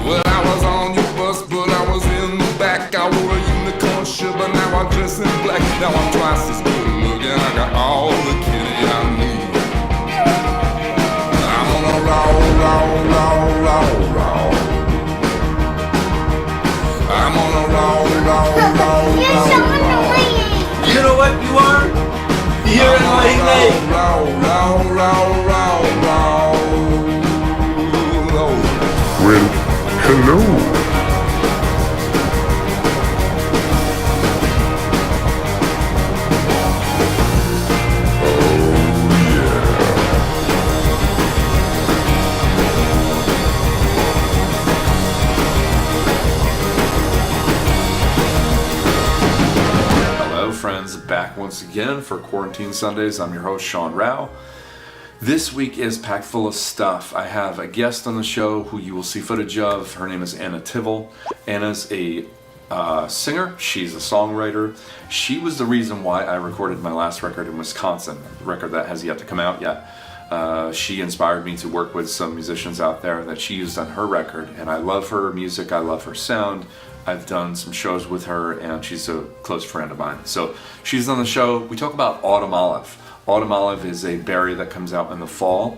Well, I was on your bus, but I was in the back. I wore a unicorn shirt, but now I'm dressed in black. Now I'm twice as good looking. I got all the kitty I need. I'm on a roll. I'm on a roll. You know what you are? You're in my leg. Well, hello. Friends, back once again for Quarantine Sundays. I'm your host, Sean Rao. This week is packed full of stuff. I have a guest on the show who you will see footage of. Her name is Anna Tivell. Anna's a singer. She's a songwriter. She was the reason why I recorded my last record in Wisconsin, a record that has yet to come out yet. She inspired me to work with some musicians out there that she used on her record, and I love her music. I love her sound. I've done some shows with her, and she's a close friend of mine. So she's on the show. We talk about autumn olive. Autumn olive is a berry that comes out in the fall,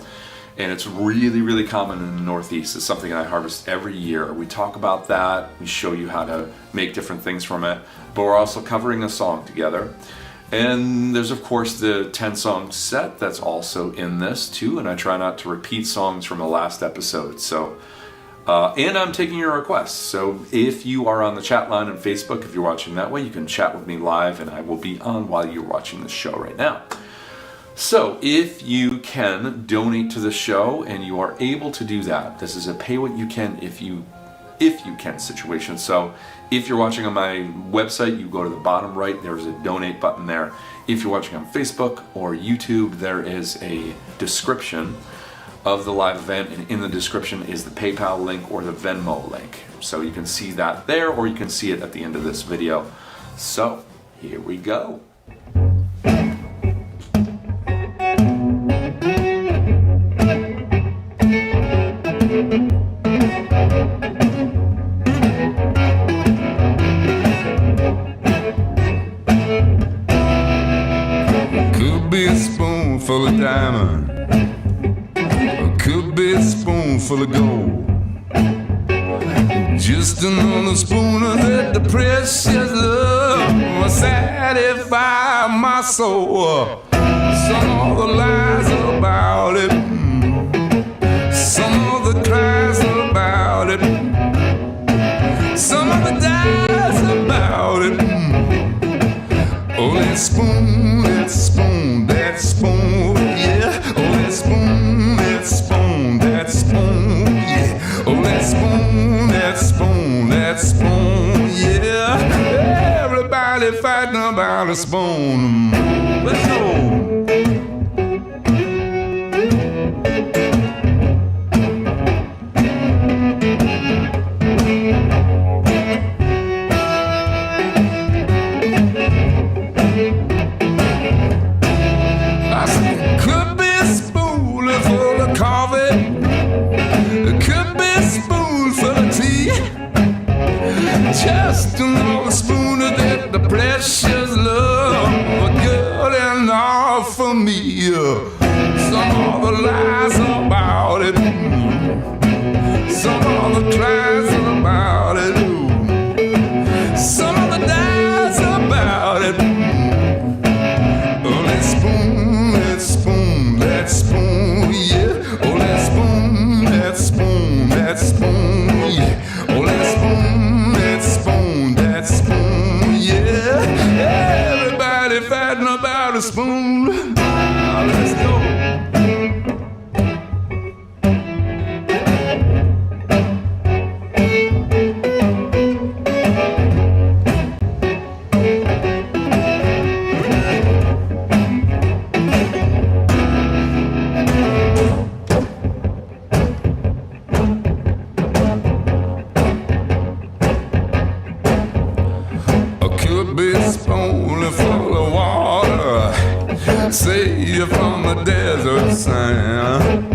and it's really, really common in the Northeast. It's something I harvest every year. We talk about that. We show you how to make different things from it, but we're also covering a song together. And there's, of course, the 10-song set that's also in this, too, and I try not to repeat songs from the last episode. So. And I'm taking your requests. So if you are on the chat line on Facebook, if you're watching that way, you can chat with me live and I will be on while you're watching this show right now. So if you can donate to the show and you are able to do that, this is a pay what you can if you can situation. So if you're watching on my website, you go to the bottom right, there's a donate button there. If you're watching on Facebook or YouTube, there is a description of the live event, and in the description is the PayPal link or the Venmo link. So you can see that there, or you can see it at the end of this video. So here we go. Could be a spoonful of diamond, could be a spoonful of gold. Just another spoon of that the precious love will satisfy my soul. Some of the lies about it, some of the cries about it, some of the dies about it. Oh, that spoon, that spoon, that spoon, yeah. Oh, that spoon, that spoon, that spoon, yeah. Oh, that spoon, that spoon, that spoon, yeah. Everybody fighting about a spoon. Let's go. Just another spoon of that the precious love, good enough for me. Some of the lies about it, some of the cries about it, some of the dies about it. Oh, that spoon, that spoon, that spoon, yeah. Oh, that spoon, that spoon, that spoon, yeah. Oh, that spoon, that spoon, that spoon, yeah. Everybody fighting about a spoon. Now let's go. Save you from the desert sand.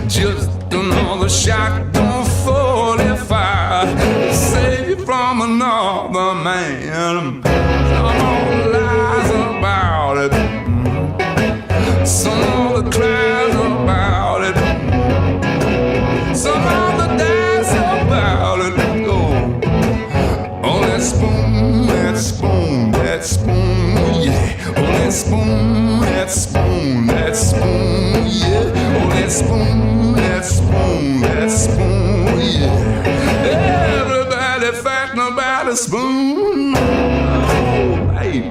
Just another a shotgun 45 save you from another man. Some of the lies about it, some of the cries about it, some of the dice about it. Oh, that spoon, that spoon, that spoon, yeah. Oh, that spoon, that spoon, that spoon, yeah. Oh, that spoon, that spoon, that spoon, yeah. Everybody fighting about a spoon. Oh, baby.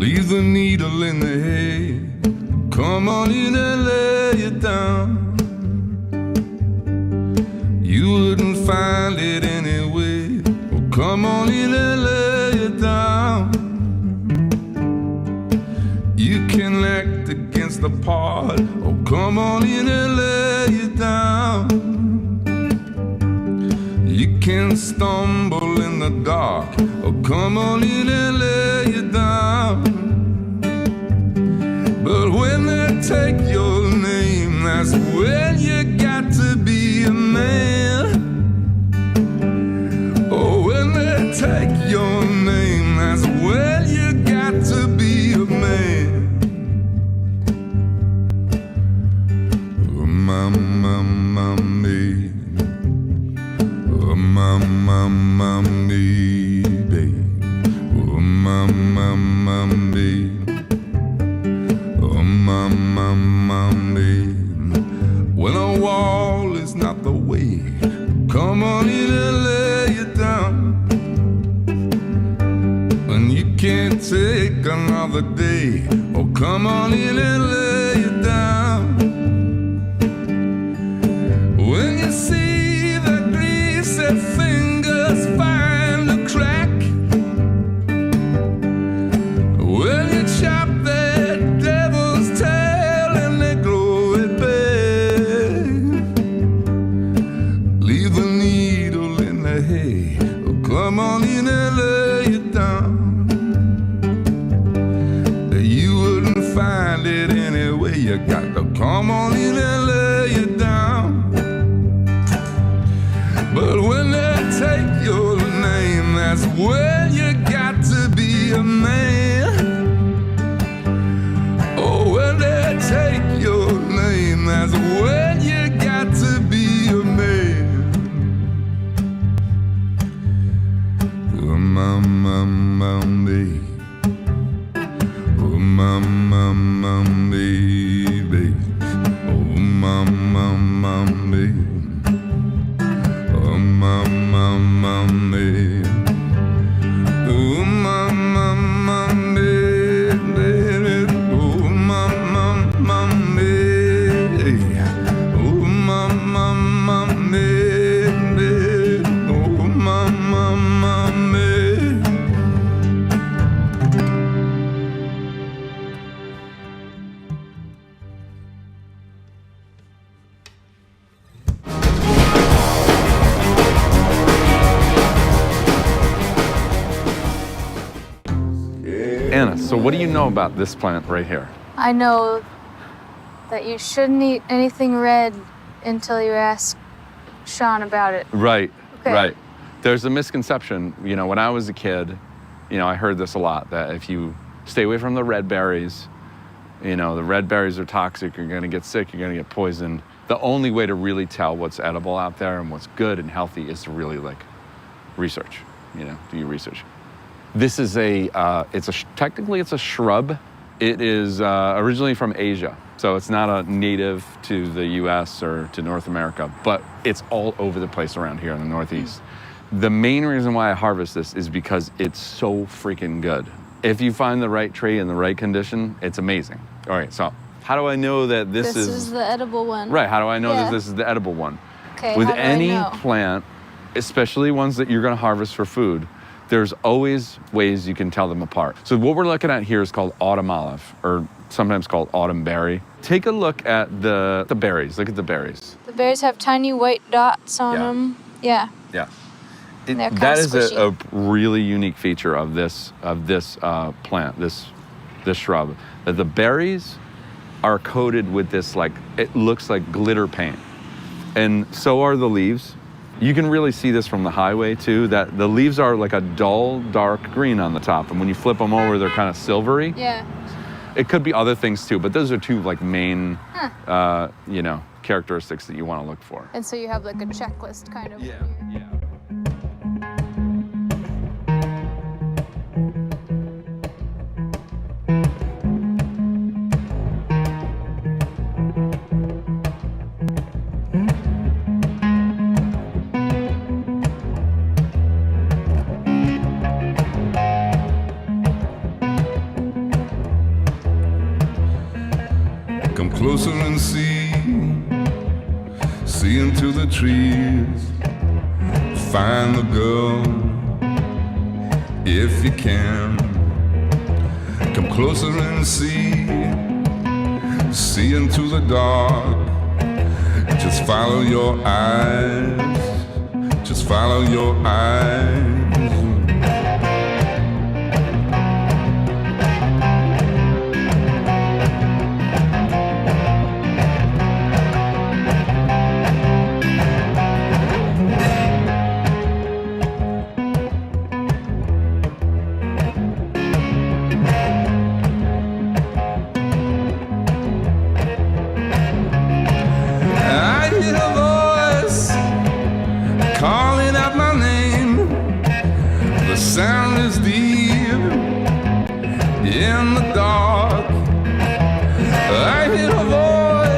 Leave the needle in the hay. Come on in and lay it down. You wouldn't find it anyway. Oh, come on in and lay it down. You can act against the part. Oh, come on in and lay it down. You can stumble in the dark. Oh, come on in and lay it down. But when they take your name, that's when you got to be a man. Oh, when they take your name, that's when you got to be a man. Oh, mama, me. Oh, mama, me, babe. Oh, mama, me. Oh, mama, me. When a wall is not the way, come on in and lay it down. When you can't take another day, oh, come on in and lay it down. When you see the greasy fingers find a crack, when you chop that devil's tail and they grow it back, leave the needle in the hay. Oh, come on in and lay it down. You wouldn't find it anyway. You got to come on in and lay it down. But when they take your name, that's when you got to be a man. Oh, when they take your name, that's when you got to be a man. Oh, mama, me. Oh, mama, me, baby. Oh, mama, me. Oh, mama, me. Oh, mama, me, baby. Oh, mama, me. Oh, mama, me, baby. Oh, mama, me. Anna, so what do you know about this plant right here? I know that you shouldn't eat anything red until you ask Sean about it. Right, Okay. right. There's a misconception, you know, when I was a kid, you know, I heard this a lot, that if you stay away from the red berries, you know, the red berries are toxic, you're gonna get sick, you're gonna get poisoned. The only way to really tell what's edible out there and what's good and healthy is to really research, you know, do your research. This is technically it's a shrub. It is originally from Asia. So it's not a native to the US or to North America, but it's all over the place around here in the Northeast. The main reason why I harvest this is because it's so freaking good. If you find the right tree in the right condition, it's amazing. All right, so how do I know that this is the edible one. Right, how do I know Yeah. that this is the edible one? Okay, With how do I any know? plant, especially ones that you're gonna harvest for food, there's always ways you can tell them apart. So what we're looking at here is called autumn olive, or sometimes called autumn berry. Take a look at the berries, look at the berries. The berries have tiny white dots on Yeah. them. Yeah. Yeah. They're kinda That is squishy. a really unique feature of this plant, this shrub. That the berries are coated with this, like, it looks like glitter paint. And so are the leaves. You can really see this from the highway too, that the leaves are like a dull, dark green on the top. And when you flip them over, they're kind of silvery. Yeah. It could be other things too, but those are two like main, characteristics that you want to look for. And so you have like a checklist kind of. Yeah. Come closer and see into the trees. Find the girl if you can. Come closer and see into the dark. Just follow your eyes. Just follow your eyes. Sound is deep in the dark. I hear a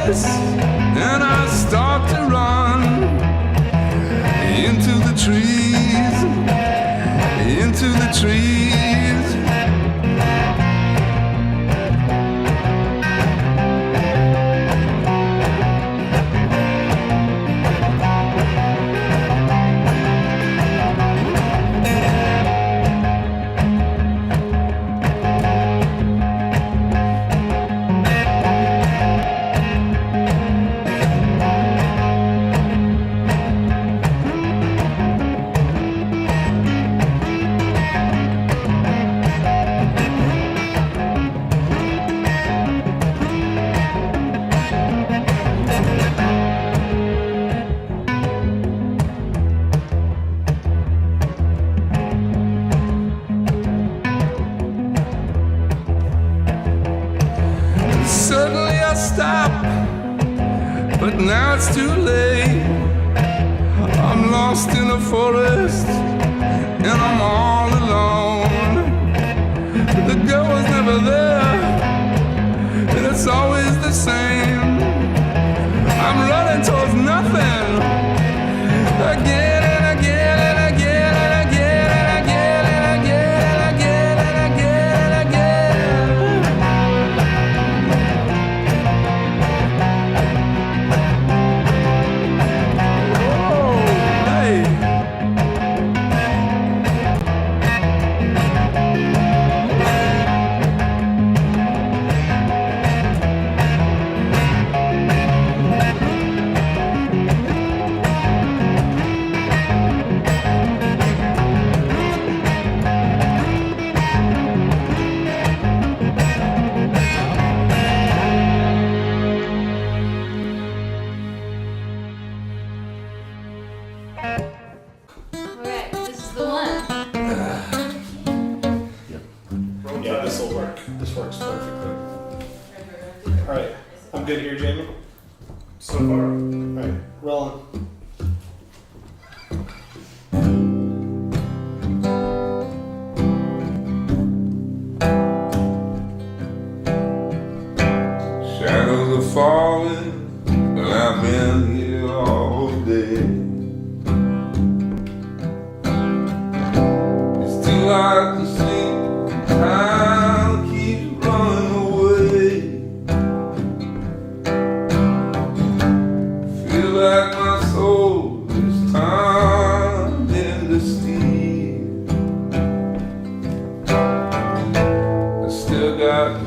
voice and I start to run into the trees, into the trees. Suddenly I stop, but now it's too late. I'm lost in a forest and I'm all alone. The girl was never there, and it's always the same. I'm running towards nothing again and again and again and again and again and again and again and again and again. Oh, hey. Alright, this is the one. Yeah, this will work. This works perfectly. Alright, I'm good here, Jamie. So far. Alright, rolling. Shadows are falling, but I've been here all day. It's too hard to sleep.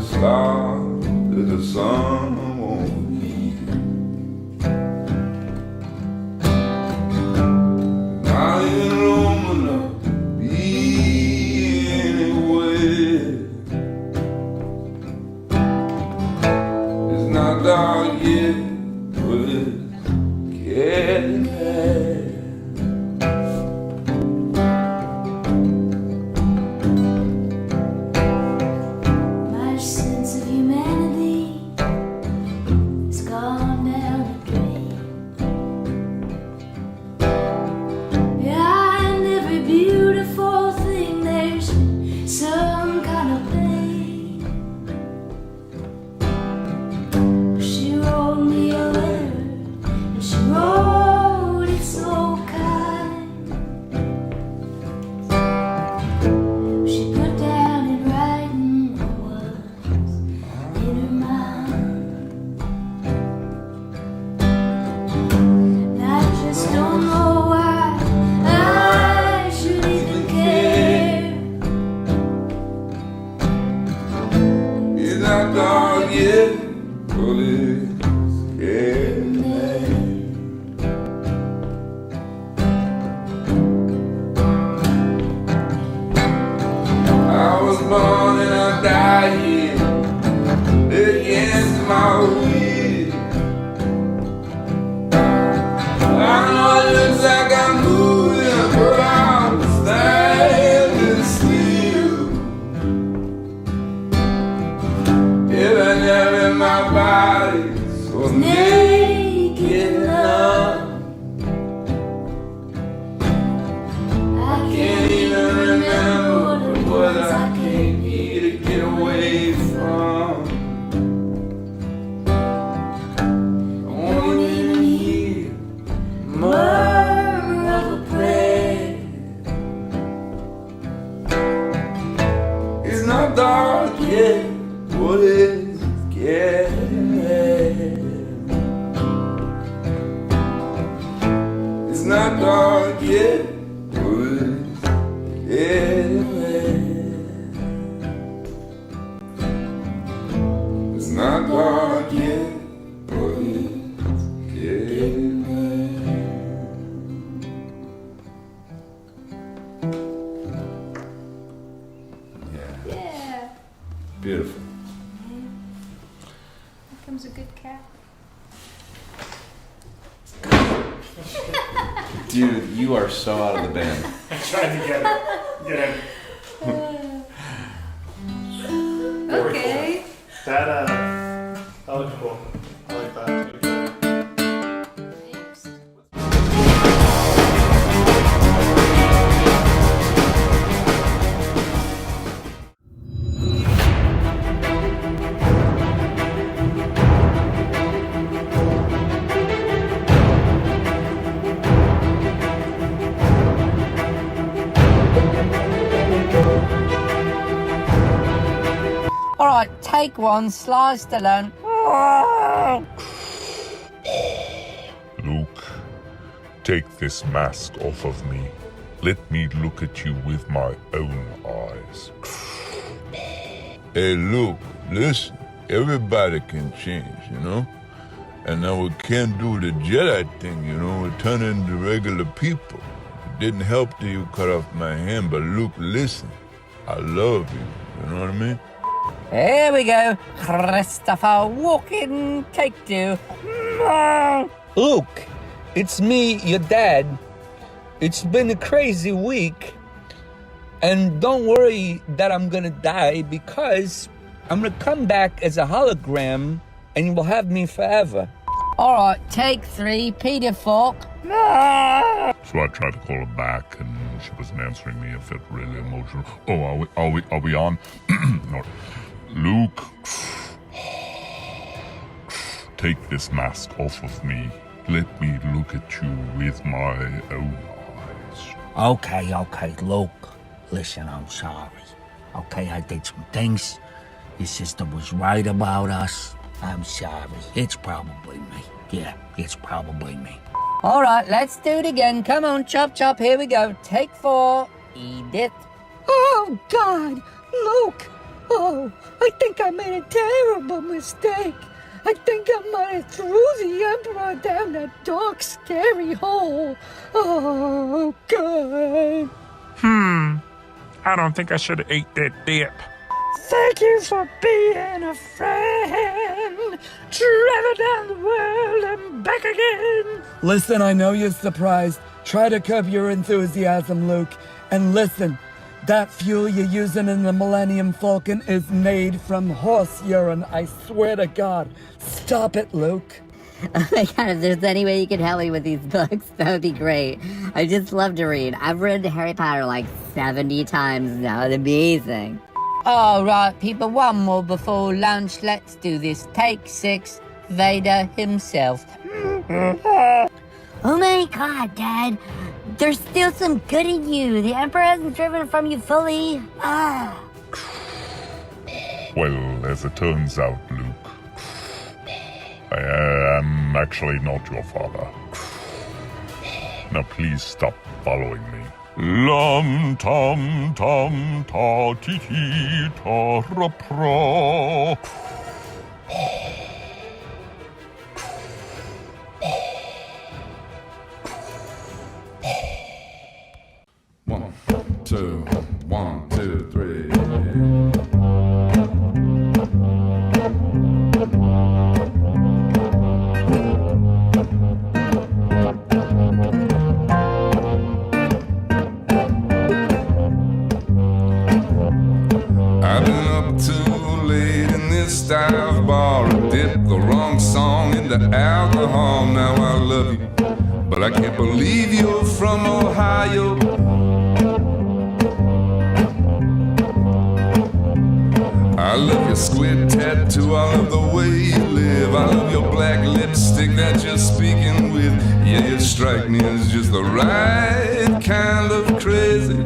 star that the sun won't heat. Not even long enough to be anywhere. It's not dark yet, but it's getting there. My sense of humanity has gone down the drain. Behind every beautiful thing, there's some kind of pain. She wrote me a letter, and she wrote it so kind. She put down in writing what was in her mind. And I just don't know why I should even care. It's not dark yet, but it's getting there. I was born and I died here against my will. I know it looks like I'm moving, but I'm standing still. Even in my body, so naked now. I Can't even remember what I came here to get away from. I won't even hear murmur of a prayer. It's not dark yet, but it's getting there. It's not dark yet, but it's getting there. It's not dark yet, but it's getting there. Yeah, Beautiful. here comes a good cat. Dude, you are so out of the band. I tried to get it. Okay. That looks cool. I like that too. Thanks. All right, take one, Sly Stallone. Luke, take this mask off of me. Let me look at you with my own eyes. Hey, Luke, listen, everybody can change, you know? And now we can't do the Jedi thing, you know? We turn into regular people. It didn't help that you cut off my hand, but Luke, listen, I love you. You know what I mean? Here we go. Christopher Walken, take two. Luke, it's me, your dad. It's been a crazy week. And don't worry that I'm gonna die, because I'm gonna come back as a hologram and you will have me forever. All right, take three, Peter Falk. So I tried to call her back, and she wasn't answering me. I felt really emotional. Oh, are we on? No. Luke, take this mask off of me. Let me look at you with my own eyes. Okay, Luke. Listen, I'm sorry. Okay, I did some things. Your sister was right about us. I'm sorry. It's probably me. Yeah, it's probably me. All right, let's do it again. Come on, chop, chop. Here we go. Take four, Edith. Oh, God! Luke! Oh, I think I made a terrible mistake. I think I might have threw the Emperor down that dark, scary hole. Oh, God. I don't think I should have ate that dip. Thank you for being a friend. Travel down the world and back again. Listen, I know you're surprised. Try to curb your enthusiasm, Luke. And listen, that fuel you're using in the Millennium Falcon is made from horse urine, I swear to God. Stop it, Luke. Oh my God, if there's any way you can help me with these books, that would be great. I just love to read. I've read Harry Potter like 70 times now. It's amazing. All right, people, one more before lunch. Let's do this. Take 6, Vader himself. Oh my God, Dad. There's still some good in you. The Emperor hasn't driven from you fully. Ah. Well, as it turns out, Luke, I am actually not your father. Now please stop following me. Lum tum tum ta ti ti ta ra pra. 1, 2, 1, 2, 3. I've been up too late in this dive bar. I dipped the wrong song into alcohol. Now I love you, but I can't believe you're from Ohio. I love your squid tattoo, I love the way you live. I love your black lipstick that you're speaking with. Yeah, you strike me as just the right kind of crazy.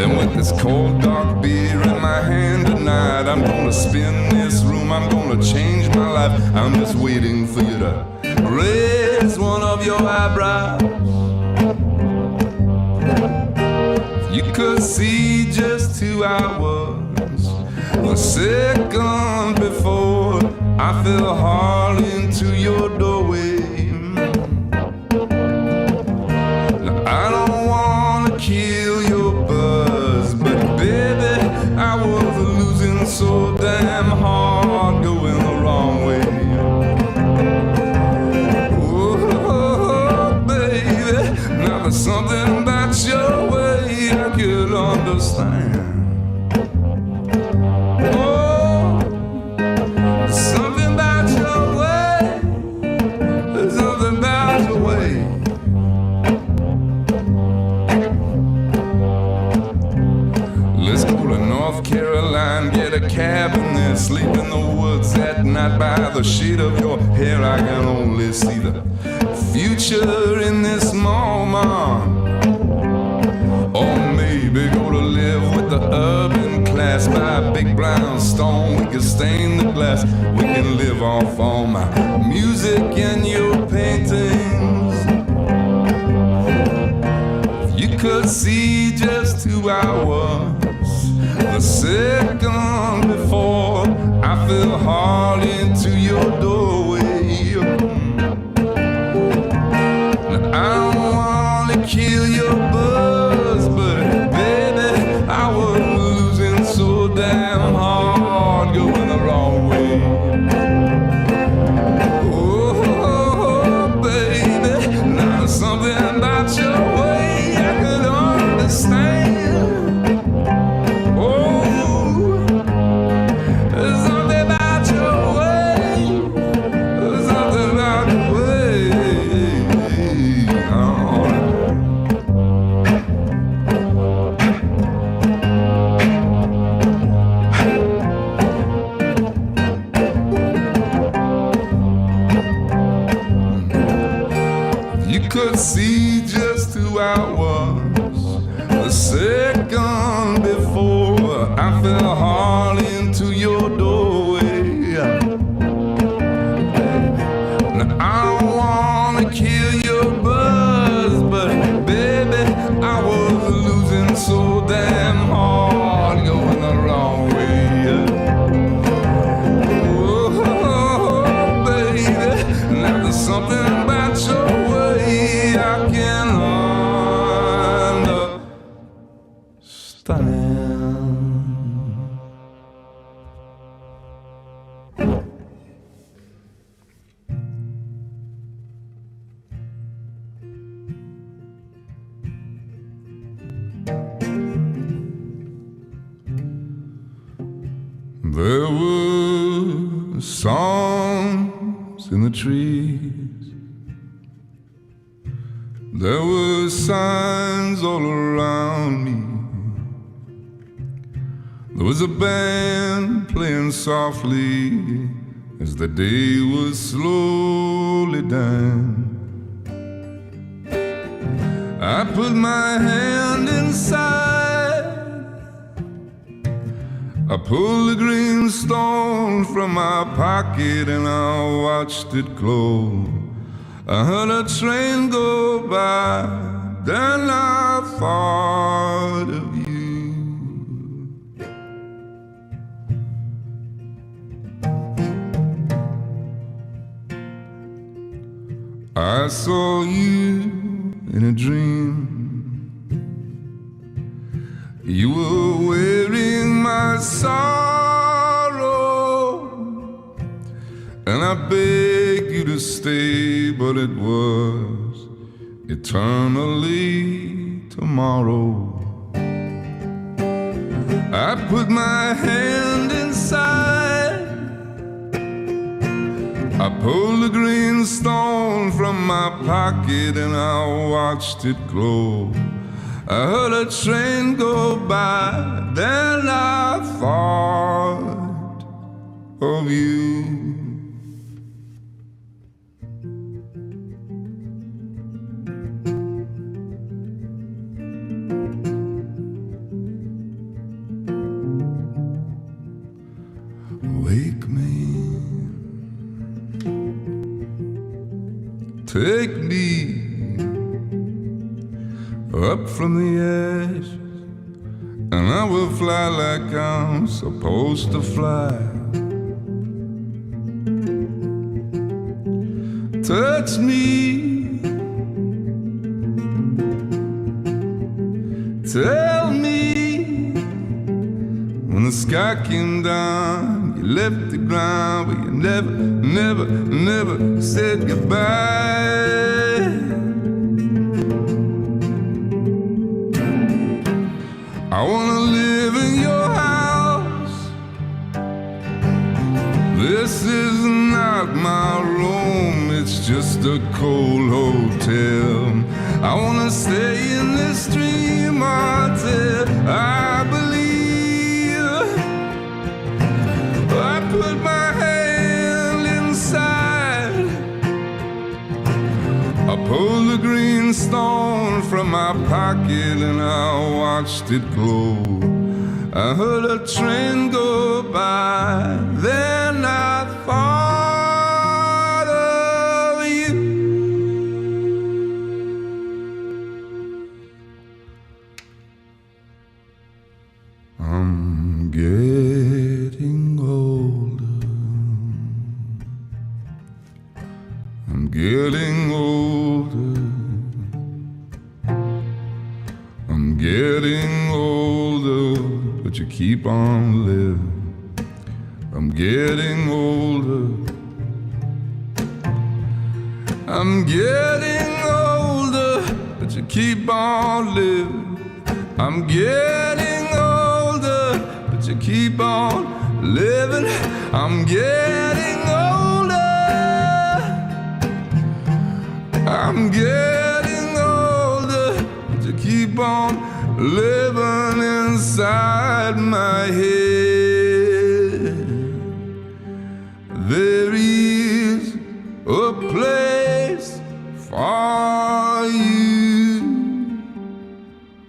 And with this cold dark beer in my hand tonight, I'm gonna spin this room, I'm gonna change my life. I'm just waiting for you to raise one of your eyebrows. You could see just who I was a second before I fell hard into your doorway. Now I don't wanna kill your buzz, but baby, I was losing so damn hard, going the wrong way. Oh, baby, now there's something about your way I could understand. Oh, there's something about your way. There's something about your way. Let's go to North Carolina, get a cabin there, sleep in the woods at night by the shade of your hair. I can only see the future in this moment. Or maybe go to live with the urban class by a big brown stone. We can stain the glass, we can live off all my music and your paintings. If you could see just who I was the second before I fell hard into your doorway. Now I don't wanna kill your buzz, but baby, I was losing so damn hard, going the wrong way. Oh, baby, now there's something about your way I could understand. Oh, there's something about your way. There's something about your way. Oh. You could see just who I was the second before I fell hard into your doorway. Now I don't wanna kill your buzz, but baby, I was There were songs in the trees. There were signs all around me. There was a band playing softly as the day was slowly dying. I put my hand inside. I pulled the green stone from my pocket and I watched it glow. I heard a train go by, then I thought of you. I saw you in a dream. You were wearing my sorrow, and I begged you to stay, but it was eternally tomorrow. I put my hand inside. I pulled a green stone from my pocket and I watched it glow. I heard a train go by, then I thought of you. Wake me, take me up from the ashes, and I will fly like I'm supposed to fly. Touch me, tell me when the sky came down, you left the ground, but you never, never, never said goodbye. I wanna live in your house. This is not my room, it's just a cold hotel. I wanna stay in this dream until I believe. I put my hand inside. I pulled the green stone from my pocket and I watched it glow. I heard a train go by, then I thought of you. I'm getting older. I'm getting older. I'm getting older, but you keep on living. I'm getting older. I'm getting older, but you keep on living. I'm getting older, but you keep on living. I'm getting older. I'm getting older, but you keep on living inside my head. There is a place for you,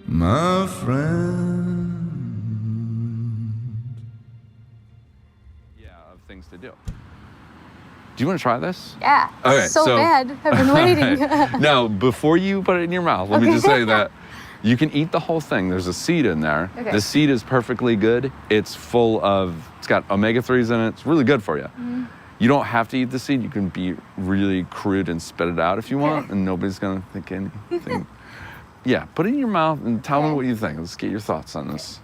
my friend. Yeah, of things to do. Do you want to try this? Yeah. Okay, so bad. I've been waiting. Now, before you put it in your mouth, let me just say that you can eat the whole thing. There's a seed in there. Okay. The seed is perfectly good. It's got omega-3s in it. It's really good for you. Mm-hmm. You don't have to eat the seed. You can be really crude and spit it out if you want, and nobody's going to think anything. Yeah, put it in your mouth and tell me what you think. Let's get your thoughts on this.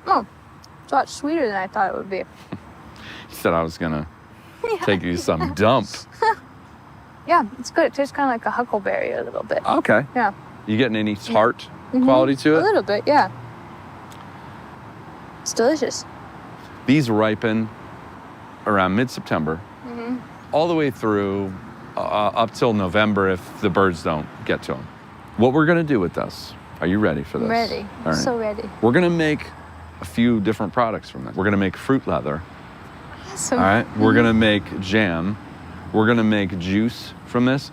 Oh, it's a lot sweeter than I thought it would be. You said I was going to take you to some dump. Yeah, it's good. It tastes kind of like a huckleberry a little bit. Okay. Yeah. You getting any tart quality to it? A little bit, yeah. It's delicious. These ripen around mid-September, all the way through up till November if the birds don't get to them. What we're gonna do with this, are you ready for this? I'm ready. All right. So ready. We're gonna make a few different products from this. We're gonna make fruit leather. So, All right, we're gonna make jam. We're gonna make juice from this.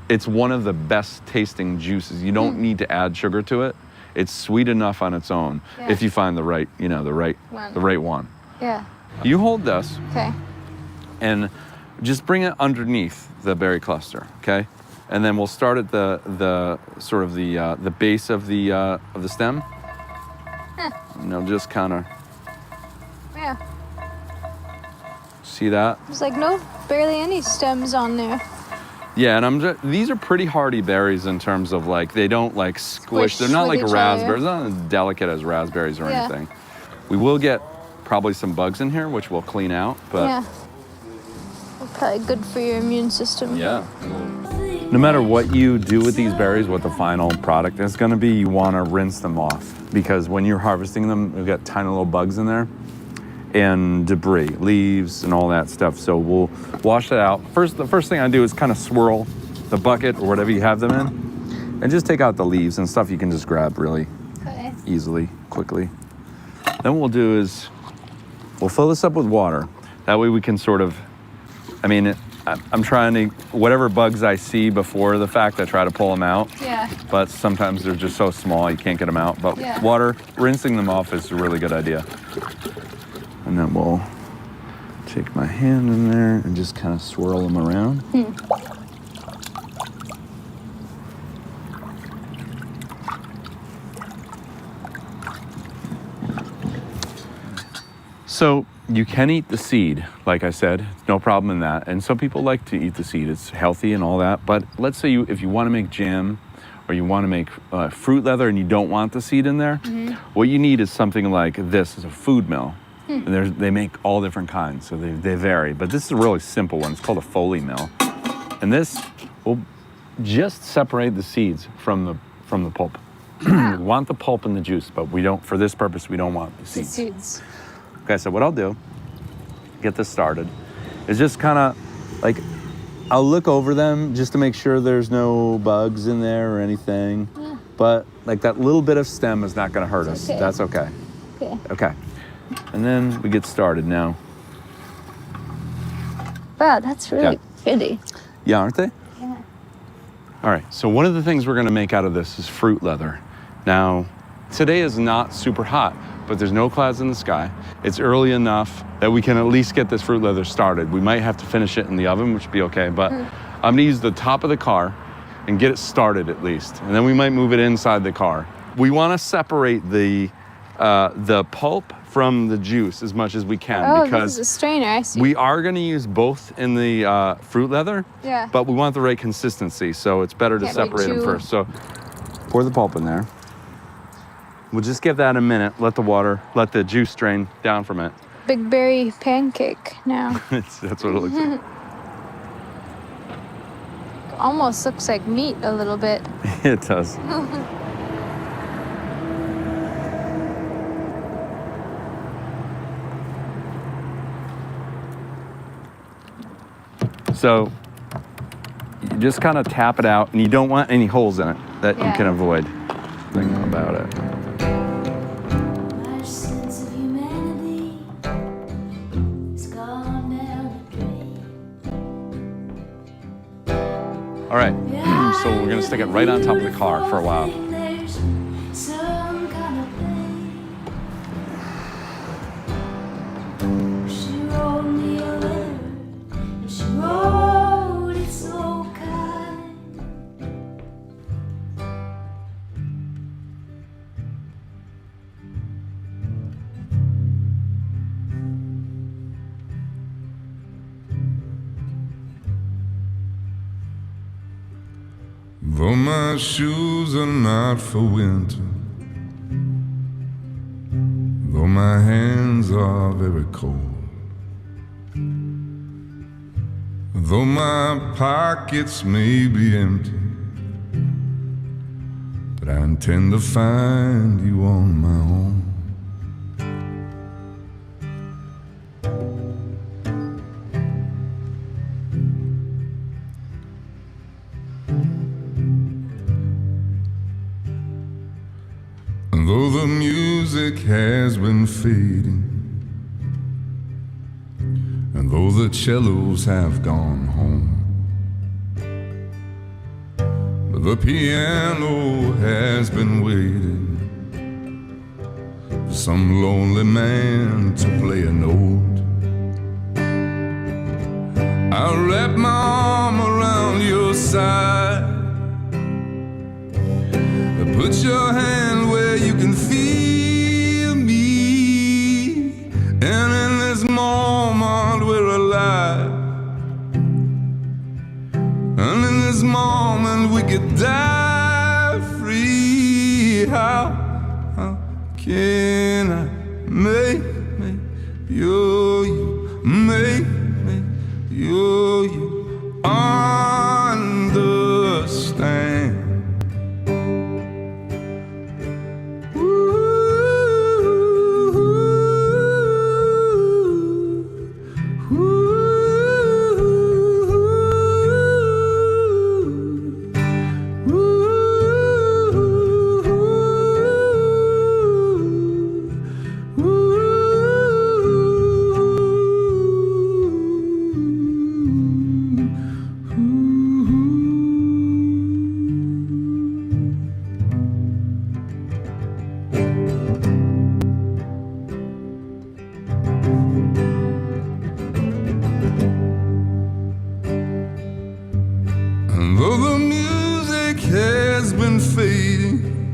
It's one of the best tasting juices. You don't need to add sugar to it. It's sweet enough on its own if you find the right one. Yeah. You hold this Okay. and just bring it underneath the berry cluster, okay? And then we'll start at the sort of the base of the stem. And they'll just kind of Yeah. see that. There's like barely any stems on there. Yeah, and these are pretty hardy berries in terms of like they don't like squish. They're not with like each raspberries. They're not as delicate as raspberries or Yeah. anything. We will get probably some bugs in here, which we'll clean out. But Yeah. Probably good for your immune system. yeah. No matter what you do with these berries, what the final product is going to be, you want to rinse them off because when you're harvesting them, you've got tiny little bugs in there and debris, leaves and all that stuff. So we'll wash that out. The first thing I do is kind of swirl the bucket or whatever you have them in and just take out the leaves and stuff you can just grab really easily, quickly. Then what we'll do is we'll fill this up with water. That way we can sort of, I'm trying to, whatever bugs I see before the fact, I try to pull them out. Yeah. But sometimes they're just so small you can't get them out. But Yeah. water, rinsing them off is a really good idea. And then we'll take my hand in there and just kind of swirl them around. So you can eat the seed, like I said, no problem in that. And some people like to eat the seed. It's healthy and all that. But let's say if you want to make jam or you want to make fruit leather and you don't want the seed in there, what you need is something like this, is a food mill. And they make all different kinds, so they vary. But this is a really simple one. It's called a Foley mill. And this will just separate the seeds from the pulp. We want the pulp and the juice, but we don't, for this purpose, we don't want the seeds. Seeds. Okay, so what I'll do, get this started, is just kind of like, I'll look over them just to make sure there's no bugs in there or anything. Yeah. But like that little bit of stem is not gonna hurt us. Okay. That's okay. Okay. Okay. And then we get started now. Wow, that's really pretty. Yeah, aren't they? Yeah. All right, so one of the things we're gonna make out of this is fruit leather. Now, today is not super hot, but there's no clouds in the sky. It's early enough that we can at least get this fruit leather started. We might have to finish it in the oven, which would be okay, but I'm gonna use the top of the car and get it started at least. And then we might move it inside the car. We wanna separate the pulp from the juice as much as we can This is a strainer, I see. we are gonna use both in the fruit leather, Yeah. but we want the right consistency, so it's better to Can't be separate them too- first. So pour the pulp in there. We'll just give that a minute, let the juice drain down from it. Big berry pancake now. That's what it looks like. Almost looks like meat a little bit. It does. So you just kind of tap it out, and you don't want any holes in it that you can avoid. Think about it. My sense of humanity has gone down the drain. All right, so we're gonna stick it right on top of the car for a while. There's some kind of pain. She wrote me a letter, and she wrote it so kind. Though my shoes are not for winter, though my hands are very cold, though my pockets may be empty, but I intend to find you on my own. And though the music has been fading, and though the cellos have gone home, the piano has been waiting for some lonely man to play a note. I'll wrap my arm around your side, put your hand where you can feel me, and in this moment we're alive, and in this moment we could die free. How can I make you make you understand? And though the music has been fading,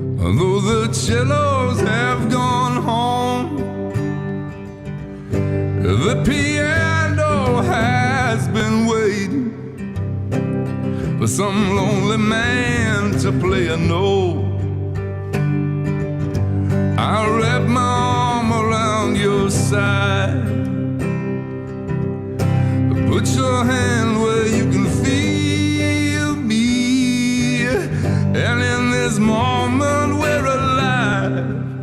and though the cellos have gone home, the piano has been waiting for some lonely man to play a note. I'll wrap my arm around your side, put your hand where you can feel me, and in this moment we're alive.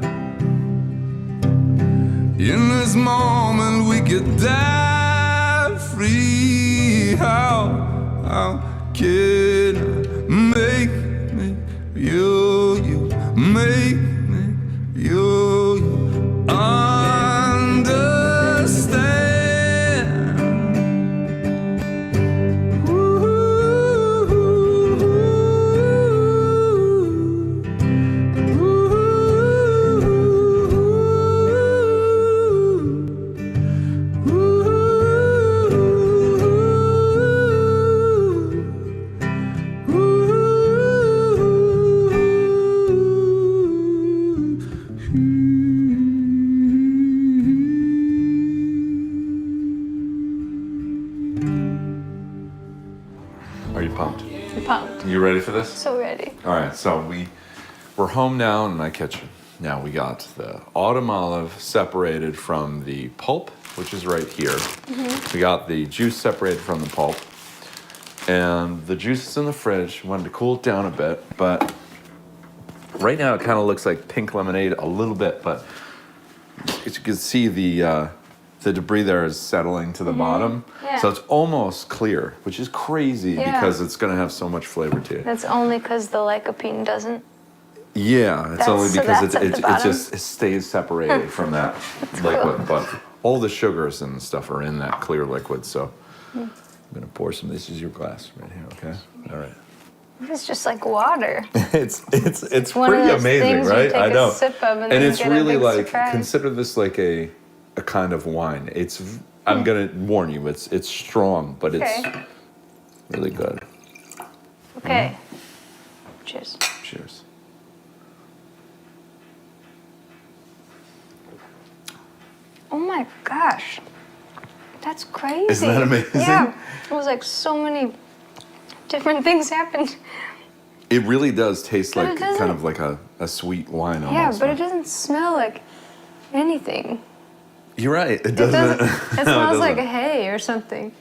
In this moment we could die free. How can I make you make you understand? Are you pumped? I'm pumped. You ready for this? So ready. All right, so we're home now in my kitchen. Now we got the autumn olive separated from the pulp, which is right here. We got the juice separated from the pulp. And the juice is in the fridge. Wanted to cool it down a bit, but right now it kind of looks like pink lemonade a little bit, but as you can see the debris there is settling to the bottom. Yeah. So it's almost clear, which is crazy because it's gonna have so much flavor to it. That's only because the lycopene doesn't. Yeah, it's only So because that's at the it bottom? just stays separated from that liquid. But all the sugars and stuff are in that clear liquid. So I'm gonna pour some. This is your glass right here, okay? All right. It's just like water. It's one of pretty those amazing, things you right? take I a know. sip of and and then it's get a really big like surprise. consider this like a kind of wine. It's I'm gonna warn you, it's strong, but it's Okay. really good. Okay. Cheers. Cheers. Oh my gosh. That's crazy. Isn't that amazing? Yeah. It was like so many different things happened. It really does taste But like it doesn't- kind of like a sweet wine Yeah, almost. but it doesn't smell like anything. You're right. It It doesn't. doesn't. It No, smells like doesn't. hay or something.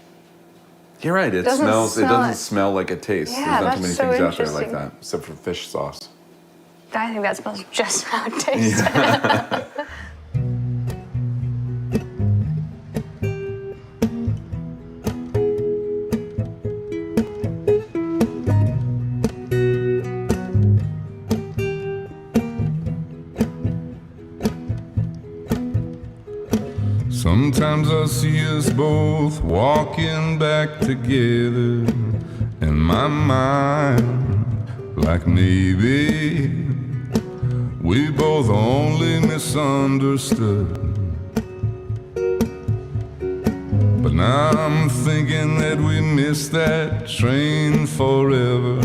You're right. It doesn't smells. It smell doesn't it. smell like it tastes. Yeah, There's not too that's many so things out there like interesting. that, except for fish sauce. I think that smells just how it tastes. Sometimes I see us both walking back together in my mind, like maybe we both only misunderstood. But now I'm thinking that we missed that train forever,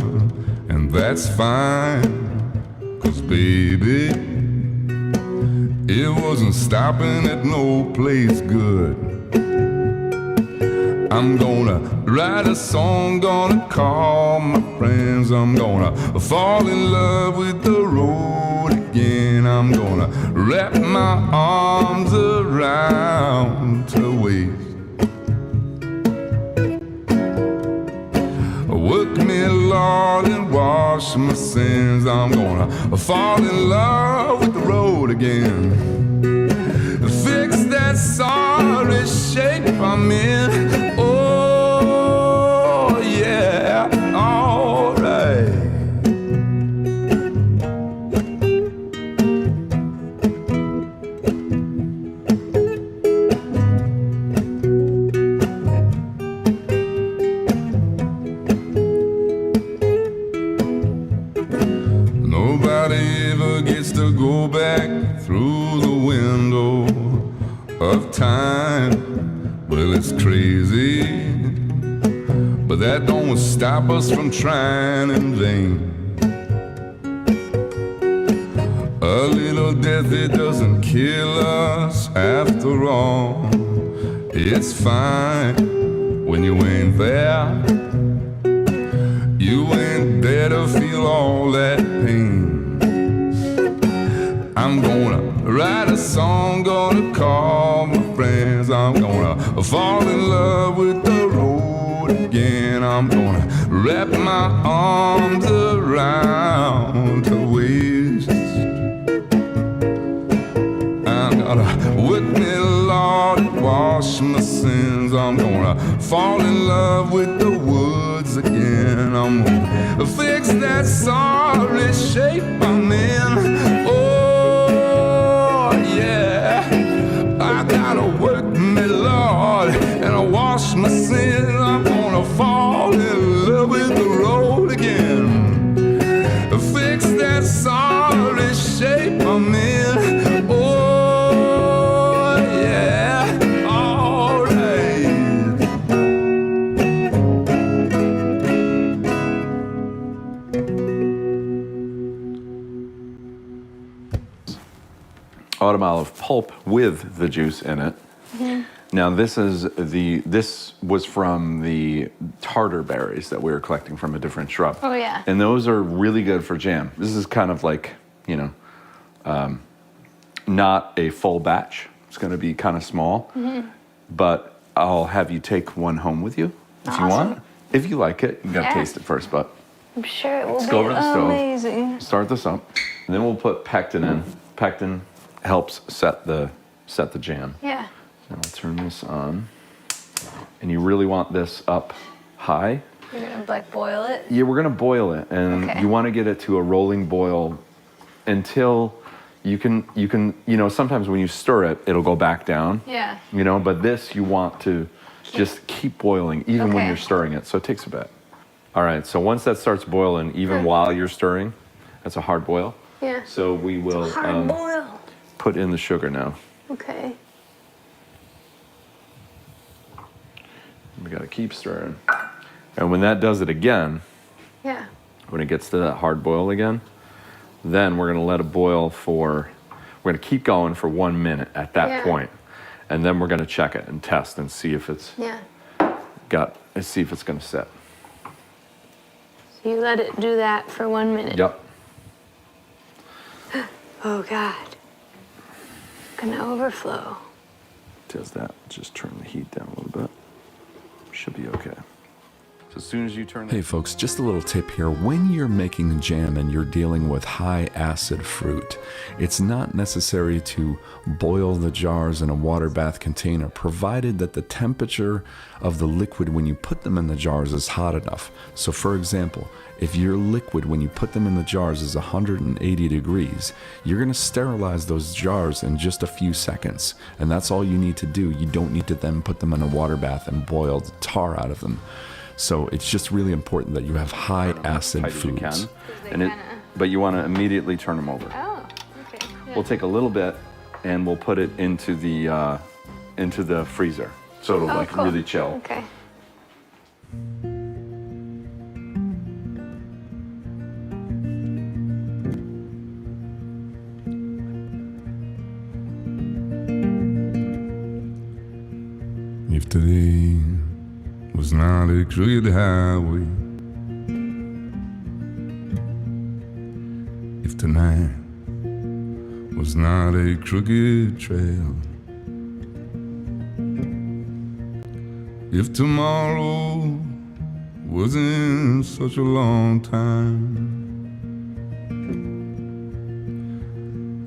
and that's fine, 'cause baby, it wasn't stopping at no place good. I'm gonna write a song, gonna call my friends. I'm gonna fall in love with the road again. I'm gonna wrap my arms around her waist. Work me, Lord, and wash my sins. I'm gonna fall in love with the road again. Fix that sorry shape I'm in. Oh, yeah, all right. Nobody ever gets to go back through the window of time. Well, it's crazy, but that don't stop us from trying in vain. A little death, it doesn't kill us after all. It's fine when you ain't there. You ain't there to feel all that pain. I'm gonna write a song, gonna call my friends. I'm gonna fall in love with the road again. I'm gonna wrap my arms around her waist. I'm gonna work me, Lord, and wash my sins. I'm gonna fall in love with the woods again. I'm gonna fix that sorry shape I'm in. Oh, yeah, I gotta work me, Lord, and I wash my sins. I'm gonna fall in love with the road again. Fix that sorry shape I'm in. Oh, yeah, all right. Autumn olive pulp with the juice in it. Now this was from the tartar berries that we were collecting from a different shrub. Oh, yeah. And those are really good for jam. This is kind of like, you know, not a full batch. It's going to be kind of small, but I'll have you take one home with you if you want. If you like it, you got to taste it first, but I'm sure it will go over to the stove. amazing. Start this up, and then we'll put pectin in. Pectin helps set the jam. Yeah. Now I'll turn this on, and you really want this up high. You're gonna like boil it? Yeah, we're gonna boil it, and you want to get it to a rolling boil until you can, you know, sometimes when you stir it, it'll go back down. Yeah. You know, but this you want to just keep boiling even when you're stirring it, so it takes a bit. All right, so once that starts boiling, even while you're stirring, that's a hard boil. Yeah. So we will Hard boil. put in the sugar now. Okay. We gotta keep stirring. And when that does it again, Yeah. when it gets to that hard boil again, then we're gonna let it boil we're gonna keep going for 1 minute at that point. And then we're gonna check it and test and see if it's see if it's gonna sit. So you let it do that for 1 minute. Yep. Oh God. Gonna overflow. Does that, just turn the heat down a little bit. Should be okay. So as soon as you turn Hey folks, just a little tip here. When you're making jam and you're dealing with high acid fruit, it's not necessary to boil the jars in a water bath container, provided that the temperature of the liquid when you put them in the jars is hot enough. So for example, If your liquid, when you put them in the jars, is 180 degrees, you're going to sterilize those jars in just a few seconds. And that's all you need to do. You don't need to then put them in a water bath and boil the tar out of them. So it's just really important that you have high acid Tight as you foods. can. But you want to immediately turn them over. Oh, okay. We'll take a little bit and we'll put it into the freezer. So it'll like cool. really chill. Okay. If today was not a crooked highway, if tonight was not a crooked trail, if tomorrow wasn't such a long time,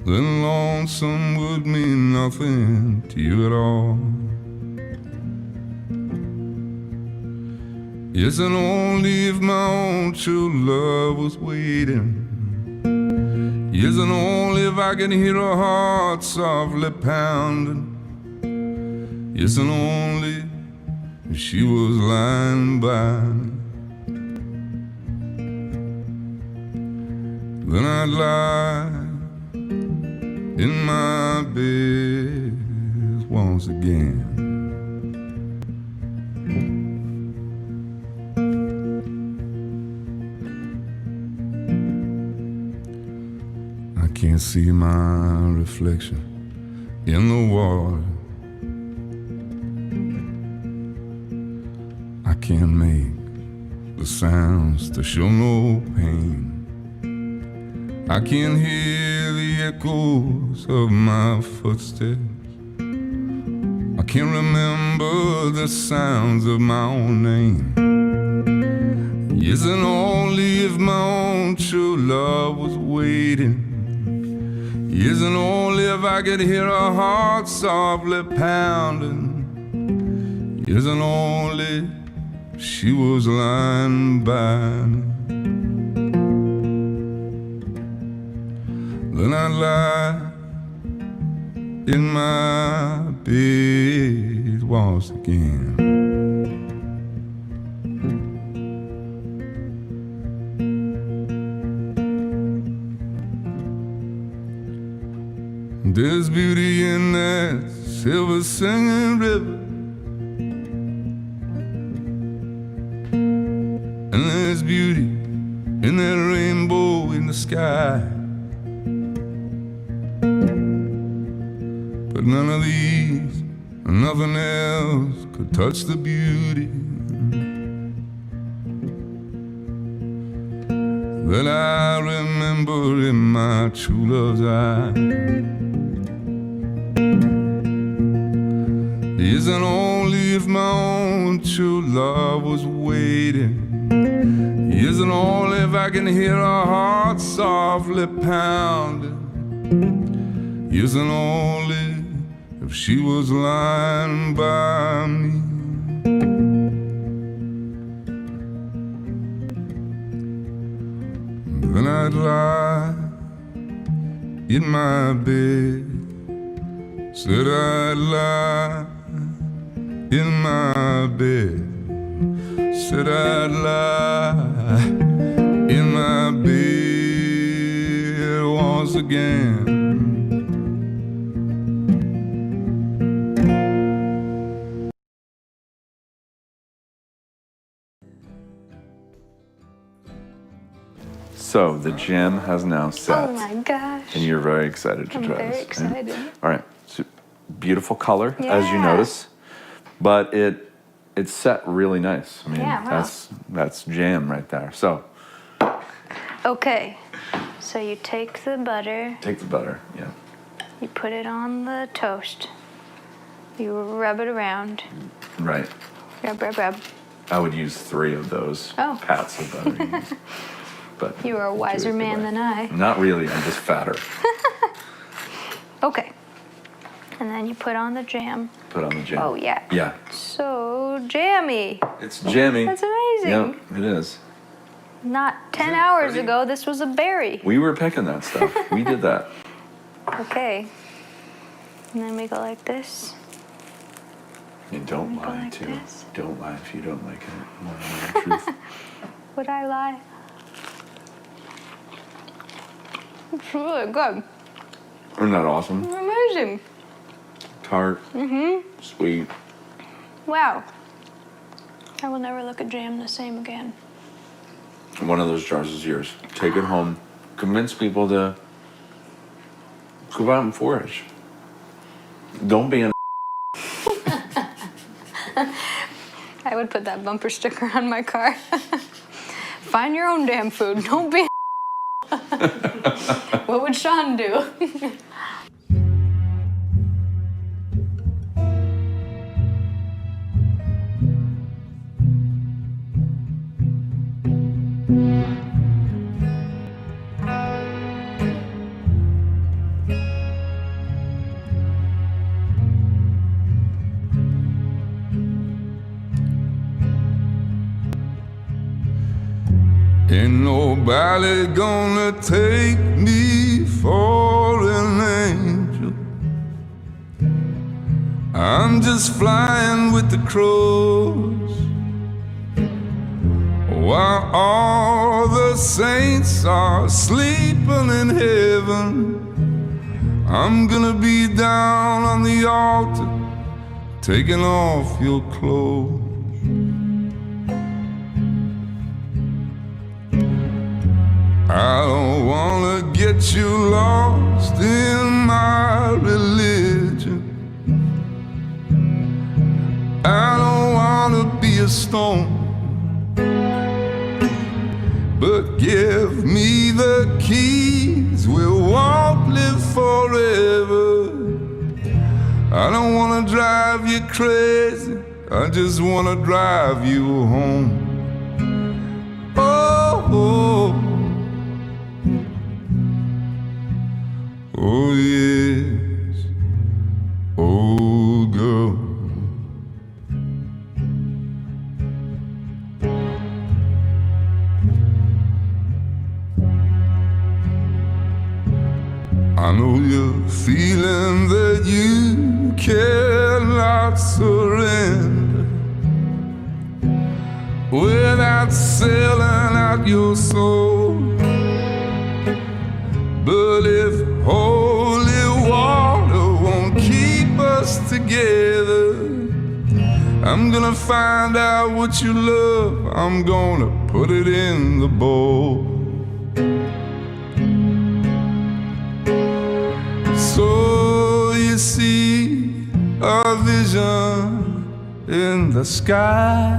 then lonesome would mean nothing to you at all. Yes, and only if my own true love was waiting. Yes, and only if I could hear her heart softly pounding. Yes, and only if she was lying by me. Then I'd lie in my bed once again. I can't see my reflection in the water. I can't make the sounds to show no pain. I can hear the echoes of my footsteps. I can remember the sounds of my own name. Yes, and only if my own true love was waiting. Yes, and only if I could hear her heart softly pounding. Yes, and only if she was lying by me. Then I'd lie in my bed once again. There's beauty in that silver singing river, and there's beauty in that rainbow in the sky. But none of these, nothing else could touch the beauty that I remember in my true love's eyes. Isn't only if my own true love was waiting. Isn't only if I can hear her heart softly pounding. Isn't only if she was lying by me. Then I'd lie in my bed. Said I'd lie in my bed. Said I'd lie in my bed once again. So the jam has now set. Oh my gosh. And you're very excited to I'm try very this. excited. All right. So beautiful color, as you notice. But it's set really nice. I mean, Yeah, wow. that's jam right there. So Okay, so you take the butter, take the butter, yeah. you put it on the toast, you rub it around, Right. rub, rub, rub. I would use 3 of those Oh. pats of butter. But You are a wiser man than I. not really, I'm just fatter. Okay, and then you put on the jam. Put on the jam. Oh yeah. Yeah. So jammy. It's jammy. That's amazing. Yep, it is. Not 10 hours ago, this was a berry. We were picking that stuff. We did that. Okay. And then we go like this. And don't Go lie like too. this. Don't lie if you don't like it. Want to know the truth. Would I lie? It's really good. Isn't that awesome? Amazing. Tart. Sweet. Wow. I will never look at jam the same again. One of those jars is yours. Take it home. Convince people to go out and forage. Don't be an I would put that bumper sticker on my car. Find your own damn food. Don't be What would Sean do? Ain't nobody gonna take me for an angel. I'm just flying with the crows, while all the saints are sleeping in heaven. I'm gonna be down on the altar, taking off your clothes. I don't wanna get you lost in my religion. I don't wanna be a stone, but give me the keys, we won't live forever. I don't wanna drive you crazy, I just wanna drive you home. Oh, oh yes, oh girl. I know you're feeling that you cannot surrender without selling out your soul. But if holy water won't keep us together, I'm gonna find out what you love, I'm gonna put it in the bowl. So you see a vision in the sky,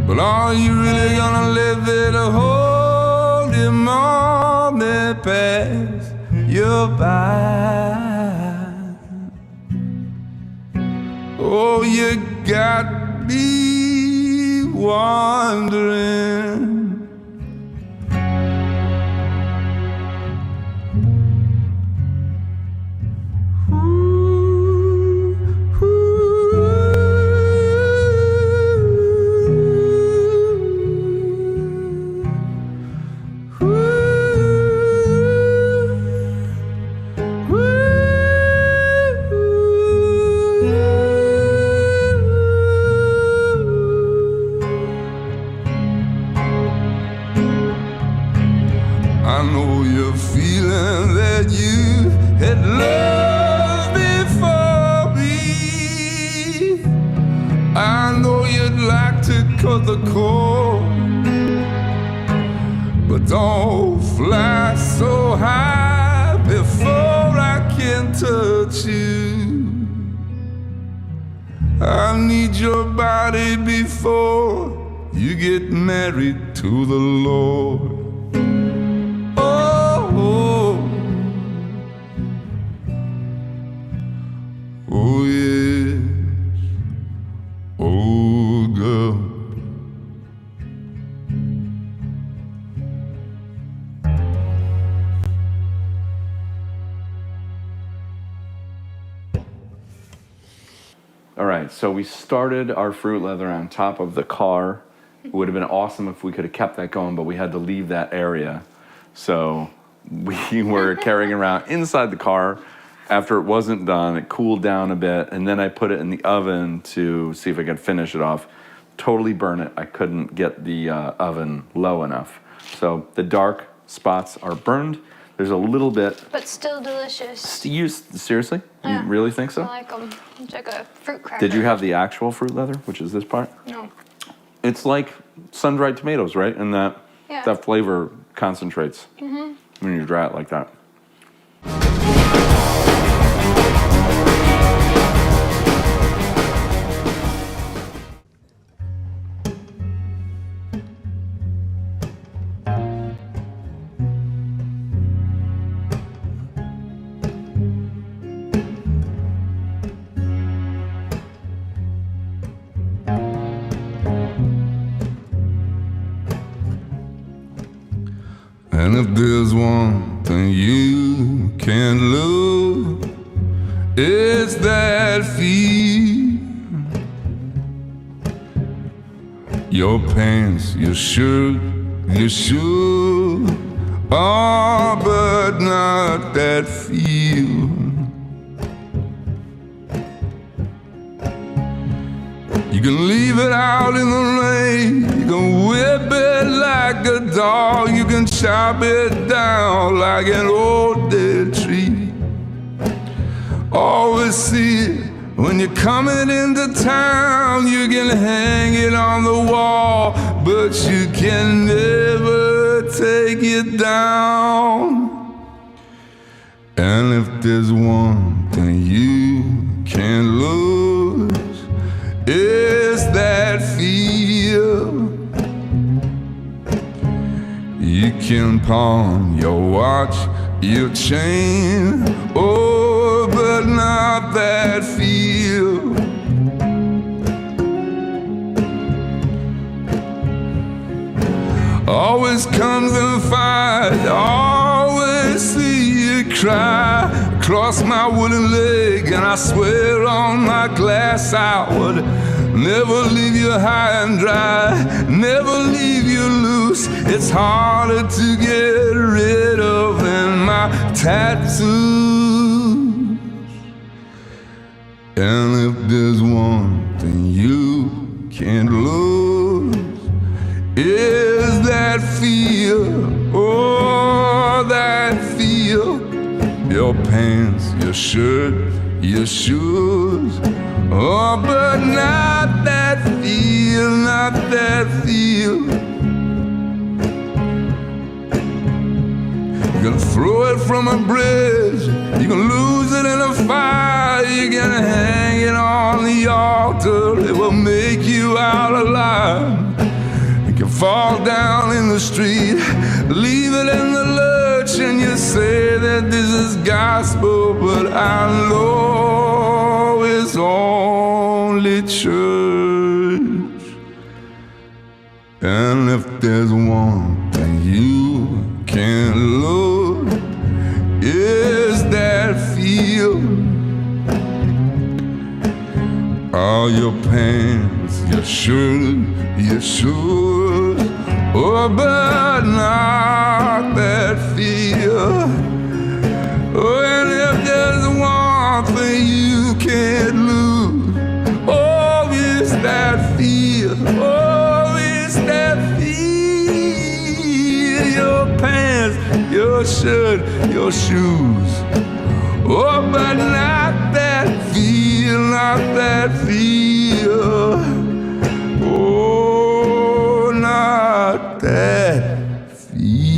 but are you really gonna let that holy moment pass you by? Oh, you got me wondering. I know you're feeling that you had love before me. I know you'd like to cut the cord, but don't fly so high before I can touch you. I need your body before you get married to the Lord. Oh yes, oh girl. All right, so we started our fruit leather on top of the car. It would have been awesome if we could have kept that going, but we had to leave that area. So we were carrying around inside the car. After it wasn't done, it cooled down a bit, and then I put it in the oven to see if I could finish it off. Totally burn it. I couldn't get the oven low enough. So the dark spots are burned. There's a little bit. But still delicious. Seriously? Yeah. You really think so? I like them. It's like a fruit cracker. Did you have the actual fruit leather, which is this part? No. It's like sun-dried tomatoes, right? And that flavor concentrates when you dry it like that. And if there's one thing you can't lose, it's that feel. Your pants, your shirt, your shoes, oh, but not that feel. You can leave it out in the rain, you can whip it like a dog, you can chop it down like an old dead tree. Always see it when you're coming into town, you can hang it on the wall, but you can never take it down. And if there's one thing you can't lose, it's that feel. You can pawn your watch, your chain, oh, but not that feel. Always comes in fight, always see you cry. Cross my wooden leg and I swear on my glass I would never leave you high and dry, never leave you loose. It's harder to get rid of than my tattoos. And if there's one thing you can't lose, is that feel, oh, that feel. Your pants, your shirt, your shoes, oh, but not that feel, not that feel. You can throw it from a bridge, you can lose it in a fire, you can hang it on the altar, it will make you out alive. You can fall down in the street, leave it in the lurch, and you say that this is gospel, but I know it's only church. And if there's one thing you can't lose, is that feel. All your pants, your shirt, your shoes, oh, but not that feel. Oh, and if there's one thing you can't lose, oh, it's that feel, oh, it's that feel. Your pants, your shirt, your shoes, oh, but not that feel, not that feel. Oh, not that feel.